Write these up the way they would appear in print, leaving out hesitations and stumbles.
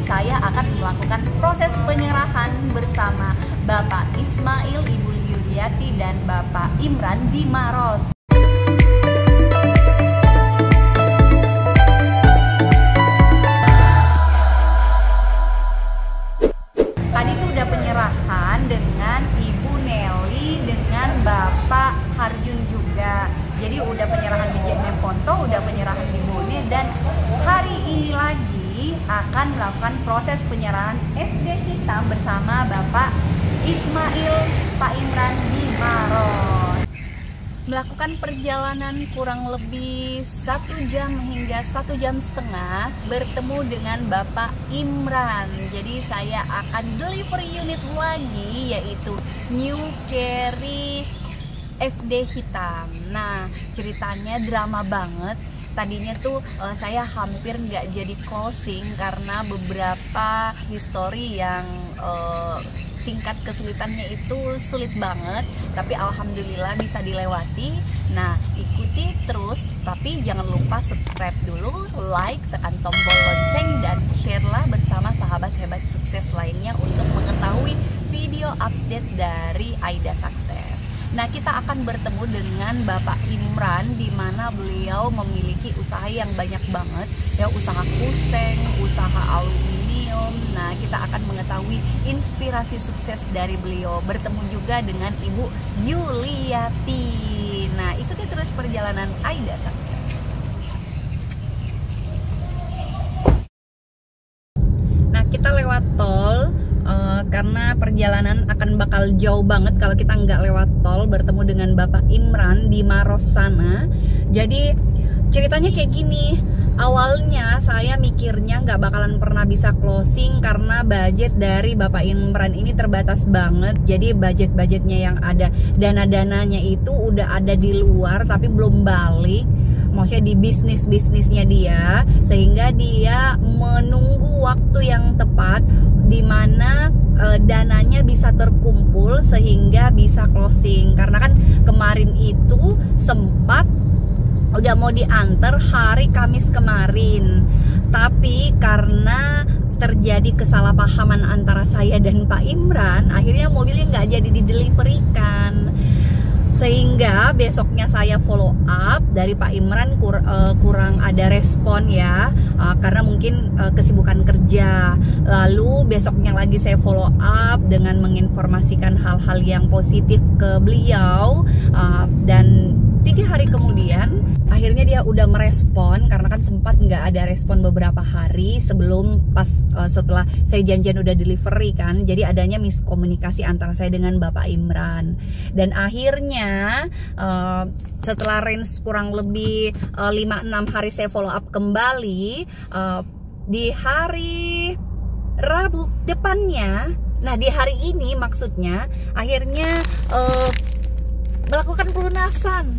saya akan melakukan proses penyerahan bersama Bapak Ismail, Ibu Yuliati, dan Bapak Imran di Maros. Tadi tuh udah penyerahan dengan Ibu Nelly dengan Bapak Harjun juga. Jadi udah penyerahan di JNE Ponto, udah penyerahan di Bone, dan hari ini lagi akan melakukan proses penyerahan FD hitam bersama Bapak Ismail, Pak Imran di Maros. Melakukan perjalanan kurang lebih 1 jam hingga 1 jam setengah bertemu dengan Bapak Imran. Jadi saya akan delivery unit lagi, yaitu New Carry FD hitam. Nah, ceritanya drama banget. Tadinya tuh saya hampir nggak jadi closing karena beberapa histori yang tingkat kesulitannya itu sulit banget, tapi alhamdulillah bisa dilewati. Nah, ikuti terus, tapi jangan lupa subscribe dulu, like, tekan tombol lonceng, dan share lah bersama sahabat hebat sukses lainnya untuk mengetahui video update dari Aida Sukses. Nah, kita akan bertemu dengan Bapak Imran, di mana beliau memiliki usaha yang banyak banget, ya, usaha kuseng, usaha aluminium. Nah, kita akan mengetahui inspirasi sukses dari beliau. Bertemu juga dengan Ibu Yuliati. Nah, ikuti terus perjalanan Aida Sukses. Nah, kita lewat tol. Karena perjalanan akan bakal jauh banget kalau kita nggak lewat tol, bertemu dengan Bapak Imran di Maros sana. Jadi ceritanya kayak gini. Awalnya saya mikirnya nggak bakalan pernah bisa closing karena budget dari Bapak Imran ini terbatas banget. Jadi budget-budgetnya yang ada, dana-dananya itu udah ada di luar tapi belum balik. Maksudnya di bisnisnya dia, sehingga dia menunggu waktu yang tepat di mana dananya bisa terkumpul sehingga bisa closing. Karena kan kemarin itu sempat udah mau diantar hari Kamis kemarin, tapi karena terjadi kesalahpahaman antara saya dan Pak Imran, akhirnya mobilnya nggak jadi dideliverykan. Sehingga besoknya saya follow up dari Pak Imran kurang ada respon ya, karena mungkin kesibukan kerja. Lalu besoknya lagi saya follow up dengan menginformasikan hal-hal yang positif ke beliau, dan 3 hari kemudian akhirnya dia udah merespon, karena kan sempat nggak ada respon beberapa hari sebelum setelah saya janjian udah delivery kan. Jadi adanya miskomunikasi antara saya dengan Bapak Imran, dan akhirnya setelah range kurang lebih 5-6 hari saya follow up kembali di hari Rabu depannya. Nah, di hari ini maksudnya akhirnya melakukan pelunasan.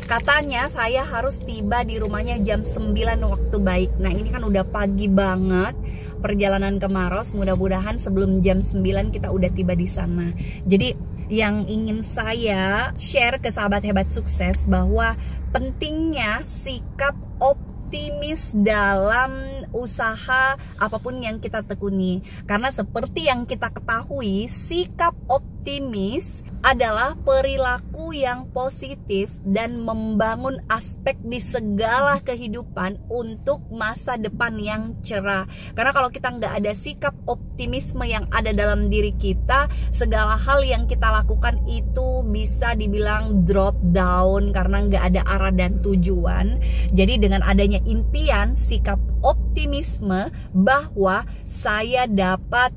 Katanya saya harus tiba di rumahnya jam 9 waktu baik. Nah, ini kan udah pagi banget perjalanan ke Maros. Mudah-mudahan sebelum jam 9 kita udah tiba di sana. Jadi yang ingin saya share ke sahabat hebat sukses bahwa pentingnya sikap optimis dalam usaha apapun yang kita tekuni. Karena seperti yang kita ketahui, sikap optimis adalah perilaku yang positif dan membangun aspek di segala kehidupan untuk masa depan yang cerah. Karena kalau kita nggak ada sikap optimisme yang ada dalam diri kita, segala hal yang kita lakukan itu bisa dibilang drop down karena nggak ada arah dan tujuan. Jadi dengan adanya impian, sikap optimisme bahwa saya dapat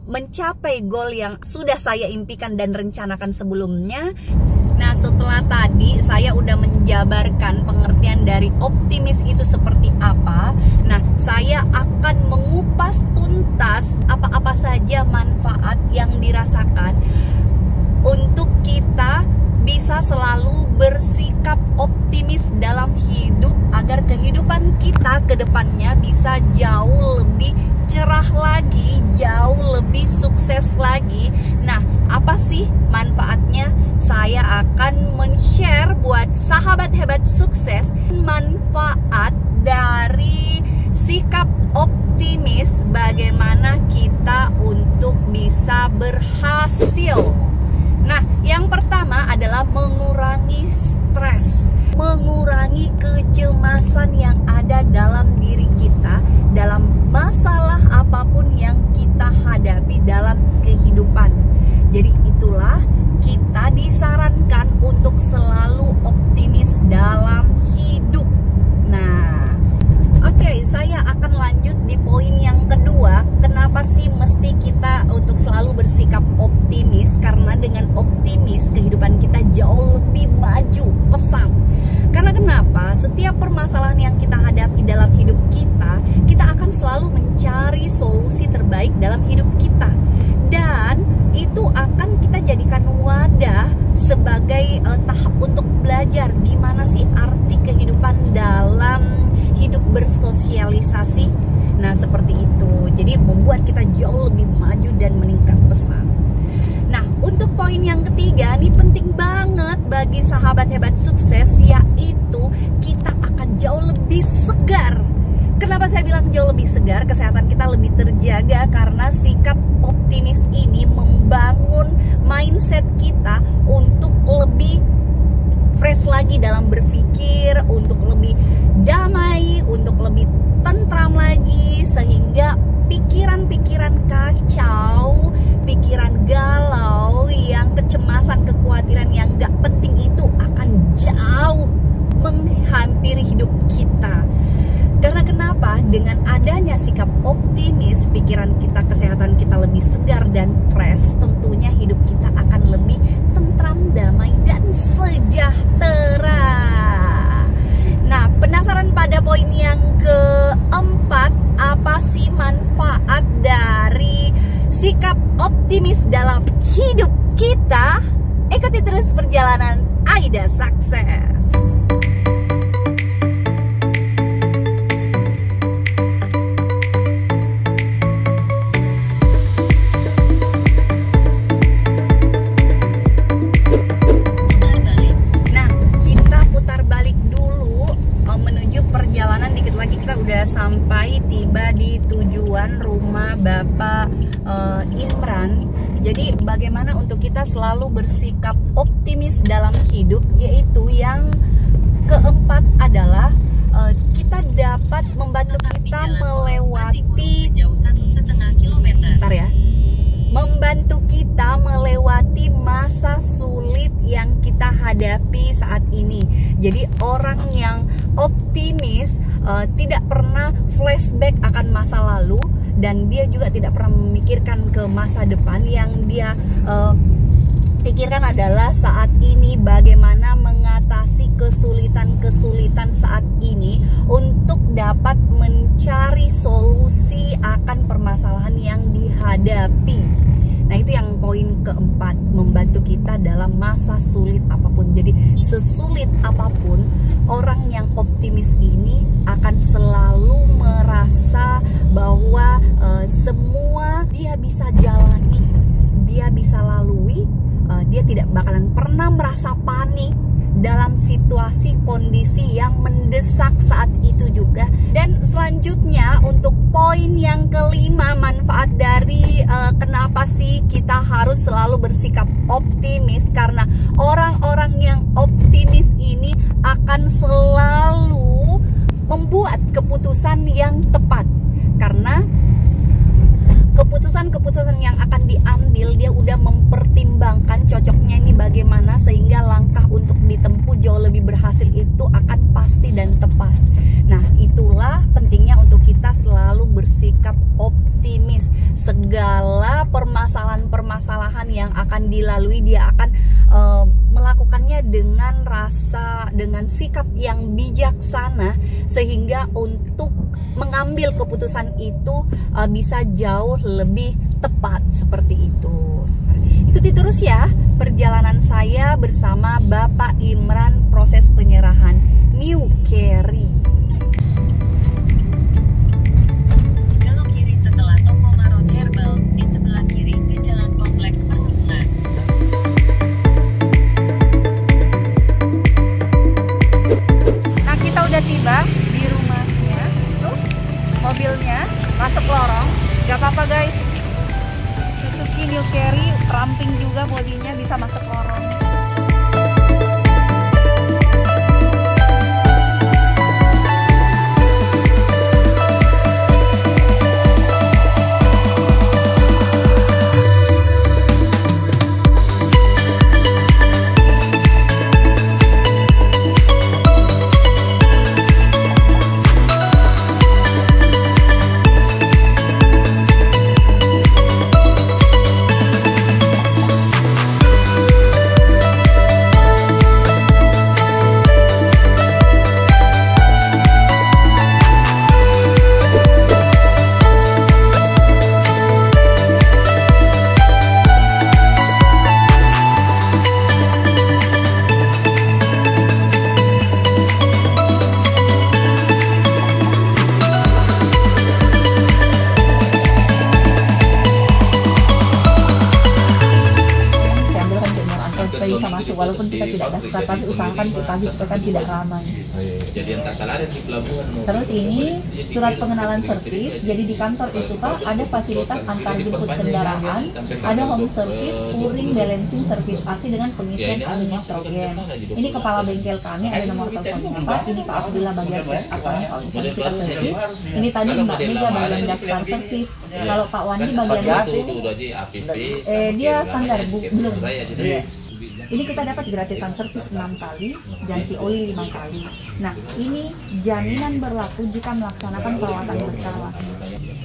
mencapai goal yang sudah saya impikan dan rencanakan sebelumnya. Nah, setelah tadi saya udah menjabarkan pengertian dari optimis itu seperti apa. Nah, saya akan mengupas tuntas apa-apa saja manfaat yang dirasakan untuk kita bisa selalu bersikap optimis dalam hidup agar kehidupan kita ke depannya bisa jauh lebih cerah lagi, jauh lebih sukses lagi. Nah, apa sih manfaatnya? Saya akan men-share buat sahabat hebat sukses manfaat dari sikap optimis sebagai kecemasan yang ada dalam diri kita, dalam masalah apapun yang kita hadapi dalam kehidupan. Jadi itulah kita disarankan untuk selalu optimis dalam hidup. Nah, oke, saya akan lanjut di poin yang kedua. Kenapa sih mesti kita untuk selalu bersikap optimis? Karena dengan optimis kehidupan kita jauh lebih maju, pesat. Karena kenapa? Setiap permasalahan yang kita hadapi dalam hidup kita, kita akan selalu mencari solusi terbaik dalam hidup kita. Dan itu akan kita jadikan wadah sebagai tahap untuk belajar gimana sih arti kehidupan dalam hidup bersosialisasi. Nah, seperti itu. Jadi membuat kita jauh lebih maju dan meningkat pesat. Nah, untuk poin yang ketiga ini penting banget bagi sahabat hebat sukses, yaitu kita akan jauh lebih segar. Kenapa saya bilang jauh lebih segar? Kesehatan kita lebih terjaga karena sikap optimis ini membangun mindset kita untuk lebih fresh lagi dalam berpikir, untuk lebih damai, untuk lebih tentram lagi, sehingga pikiran-pikiran kacau, pikiran galau, yang kecemasan, kekhawatiran yang gak penting itu akan jauh menghampiri hidup kita. Karena kenapa? Dengan adanya sikap optimis, pikiran kita, kesehatan kita lebih segar dan fresh, tentunya hidup kita akan lebih tentram, damai, dan sejahtera. Nah, penasaran pada poin yang keempat, apa sih manfaat dari sikap optimis dalam hidup kita? Ikuti terus perjalanan Aida Sukses. Sampai tiba di tujuan rumah Bapak Imran. Jadi bagaimana untuk kita selalu bersikap optimis dalam hidup, yaitu yang keempat adalah kita dapat membantu kita melewati membantu kita melewati masa sulit yang kita hadapi saat ini. Jadi orang yang optimis tidak pernah flashback akan masa lalu, dan dia juga tidak pernah memikirkan ke masa depan. Yang dia pikirkan adalah saat ini, bagaimana mengatasi kesulitan-kesulitan saat ini untuk dapat mencari solusi akan permasalahan yang dihadapi. Nah, itu yang poin keempat, membantu kita dalam masa sulit apapun. Jadi sesulit apapun, orang yang optimis ini akan selalu merasa bahwa semua dia bisa jalani, dia bisa lalui, dia tidak bakalan pernah merasa panik dalam situasi kondisi yang mendesak saat itu juga. Dan selanjutnya untuk poin yang kelima, manfaat dari kenapa sih kita harus selalu bersikap optimis, karena orang-orang yang optimis ini akan selalu membuat keputusan yang tepat. Karena keputusan-keputusan yang akan diambil, dia udah mempertimbangkan cocoknya ini bagaimana, sehingga langkah untuk ditempuh jauh lebih berhasil itu akan pasti dan tepat. Nah, itulah pentingnya untuk kita selalu bersikap optimis. Segala permasalahan-permasalahan yang akan dilalui, dia akan melakukannya dengan dengan sikap yang bijaksana, sehingga untuk mengambil keputusan itu bisa jauh lebih tepat, seperti itu. Ikuti terus ya perjalanan saya bersama Bapak Imran, proses penyerahan New Carry. Belok kiri setelah toko Maros Herbal, di sebelah kiri ke Jalan Kompleks Perhubungan. Nah, kita udah tiba di rumahnya. Tuh, mobilnya masuk lorong. Gak apa-apa guys, Suzuki New Carry ramping juga, bodinya bisa masuk lorong. supaya bisa masuk, walaupun kita tidak daftar, tapi usahakan pagi supaya kan tidak ramai. Terus ini surat pengenalan servis. Jadi di kantor itu Pak ada fasilitas antar jemput kendaraan, ada home service, pouring, balancing, servis AC dengan pengisian angin nitrogen. Ini kepala bengkel kami, ada nomor teleponnya Pak. Ini Pak Abdullah bagian tes apanya kalau misalnya kita servis. Ini tadi Mbak Mega bagian daftar servis. Kalau Pak Wandi bagian dia standar belum. Ini kita dapat gratisan servis 6 kali, ganti oli 5 kali. Nah, ini jaminan berlaku jika melaksanakan perawatan berkala.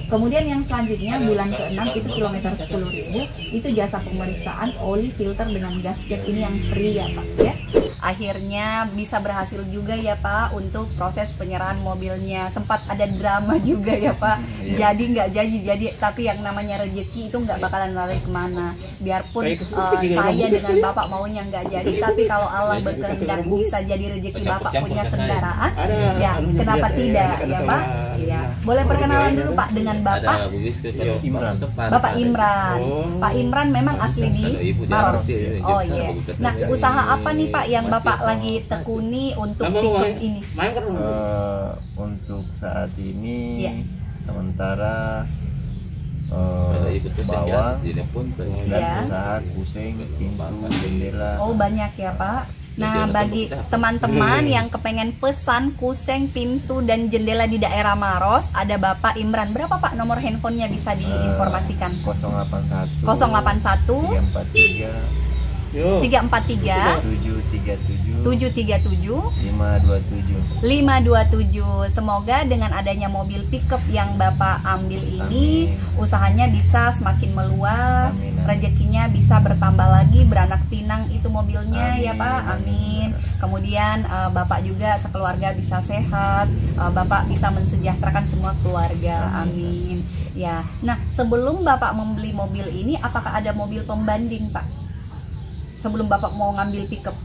Kemudian yang selanjutnya bulan ke-6 itu kilometer 10.000, itu jasa pemeriksaan oli filter dengan gasket ini yang free ya Pak ya. Akhirnya bisa berhasil juga ya Pak untuk proses penyerahan mobilnya. Sempat ada drama juga ya Pak. Jadi nggak jadi, tapi yang namanya rezeki itu nggak bakalan lari kemana. Biarpun saya dengan Bapak maunya nggak jadi, tapi kalau Allah berkehendak bisa jadi rezeki Bapak punya kendaraan, ya kenapa tidak ya Pak? Ya, boleh perkenalan dulu Pak dengan Bapak Imran. Bapak Imran. Pak Imran memang asli di Maros. Oh iya. Nah, usaha apa nih Pak yang Bapak lagi tekuni untuk pickup ini? Untuk saat ini ya. Sementara bawah dan usaha kuseng, pintu, jendela. Oh banyak ya Pak. Nah bagi teman-teman yang kepengen pesan kuseng, pintu, dan jendela di daerah Maros, ada Bapak Imran. Berapa Pak nomor handphonenya bisa diinformasikan? 081 081 343 737 527. Semoga dengan adanya mobil pickup yang Bapak ambil ini, usahanya bisa semakin meluas, rezekinya bisa bertambah lagi, beranak pinang itu mobilnya. Ya Pak, amin. Kemudian Bapak juga sekeluarga bisa sehat, Bapak bisa mensejahterakan semua keluarga, amin. Ya, nah sebelum Bapak membeli mobil ini, apakah ada mobil pembanding Pak? Sebelum Bapak mau ngambil pickup?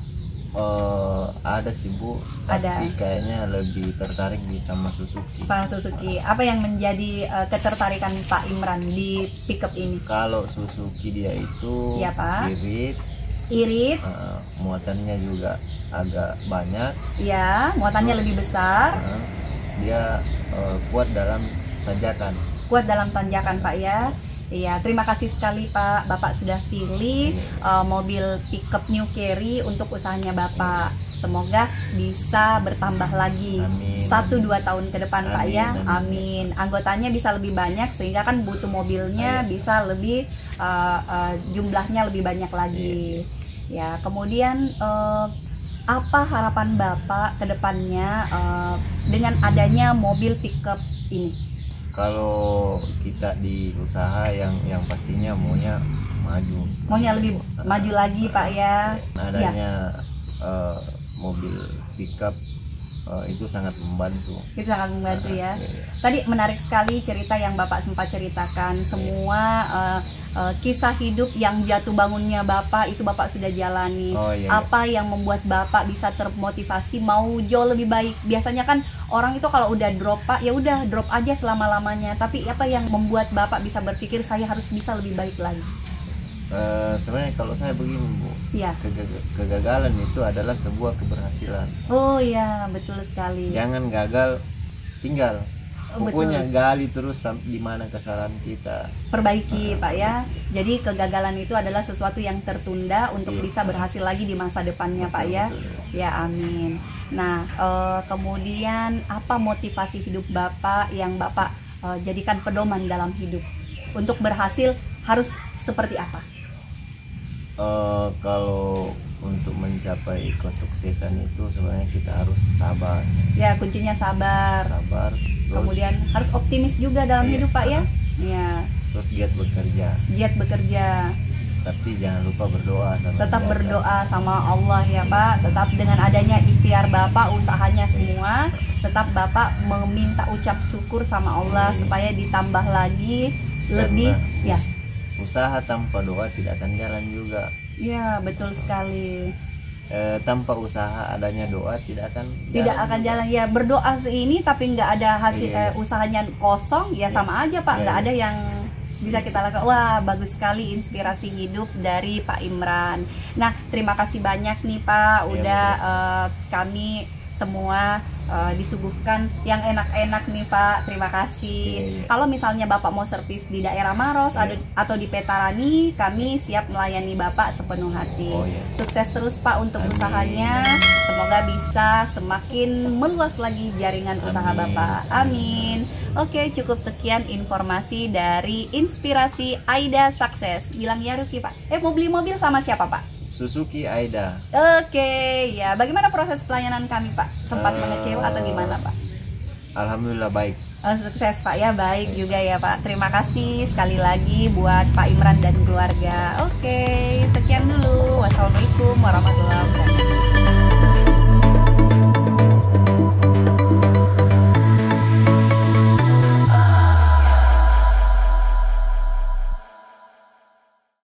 Ada sih Bu, tapi kayaknya lebih tertarik di sama Suzuki. Sama Suzuki. Apa yang menjadi ketertarikan Pak Imran di pickup ini? Kalau Suzuki dia itu ya, Pak. Irit. Muatannya juga agak banyak. Iya, muatannya lebih besar. Dia kuat dalam tanjakan. Kuat dalam tanjakan Pak ya. Iya, terima kasih sekali Pak. Bapak sudah pilih mobil pickup New Carry untuk usahanya Bapak. Semoga bisa bertambah lagi 1-2 tahun ke depan Pak ya. Amin. Anggotanya bisa lebih banyak sehingga kan butuh mobilnya bisa lebih jumlahnya lebih banyak lagi. Ya, kemudian apa harapan Bapak ke depannya dengan adanya mobil pickup ini? Kalau kita di usaha yang pastinya maunya lebih maju lagi Pak ya. Adanya mobil pickup itu sangat membantu. Itu sangat membantu ya. Tadi menarik sekali cerita yang Bapak sempat ceritakan. Semua kisah hidup yang jatuh bangunnya Bapak itu Bapak sudah jalani. Apa yang membuat Bapak bisa termotivasi mau jauh lebih baik? Biasanya kan orang itu kalau udah drop Pak, ya udah drop aja selama-lamanya. Tapi apa yang membuat Bapak bisa berpikir saya harus bisa lebih baik lagi? Sebenarnya kalau saya begini Bu, ya. Kegagalan itu adalah sebuah keberhasilan. Oh iya, betul sekali. Jangan gagal, tinggal. Pokoknya gali terus di mana kesalahan kita. Perbaiki Pak ya. Jadi kegagalan itu adalah sesuatu yang tertunda untuk bisa berhasil lagi di masa depannya Pak ya. Ya amin. Nah kemudian apa motivasi hidup Bapak yang Bapak jadikan pedoman dalam hidup? Untuk berhasil harus seperti apa? Kalau untuk mencapai kesuksesan itu sebenarnya kita harus sabar. Ya kuncinya sabar. Kemudian harus optimis juga dalam hidup Pak ya. Ya. Terus giat bekerja. Tapi jangan lupa berdoa. Tetap berdoa sama Allah ya Pak. Tetap dengan adanya ikhtiar Bapak, usahanya semua, tetap Bapak meminta ucap syukur sama Allah supaya ditambah lagi lebih ya. Usaha tanpa doa tidak akan jalan juga. Ya betul sekali. Tanpa usaha adanya doa tidak akan jalan ya. Berdoa seini tapi nggak ada hasil, usahanya kosong ya sama aja Pak. Nggak ada yang bisa kita lakukan. Wah, bagus sekali inspirasi hidup dari Pak Imran. Nah, terima kasih banyak nih Pak, udah kami semua disuguhkan yang enak-enak nih Pak. Terima kasih. Kalau misalnya Bapak mau servis di daerah Maros atau di Petarani, kami siap melayani Bapak sepenuh hati. Sukses terus Pak untuk usahanya. Semoga bisa semakin meluas lagi jaringan usaha Bapak. Amin. Oke, cukup sekian informasi dari Inspirasi Aida Sukses. Bilang ya Ruki Pak. Mau beli mobil sama siapa Pak? Suzuki Aida. Oke, ya. Bagaimana proses pelayanan kami Pak? Sempat mengecewa atau gimana Pak? Alhamdulillah baik. Sukses Pak ya, baik juga ya Pak. Terima kasih sekali lagi buat Pak Imran dan keluarga. Oke, sekian dulu. Wassalamualaikum.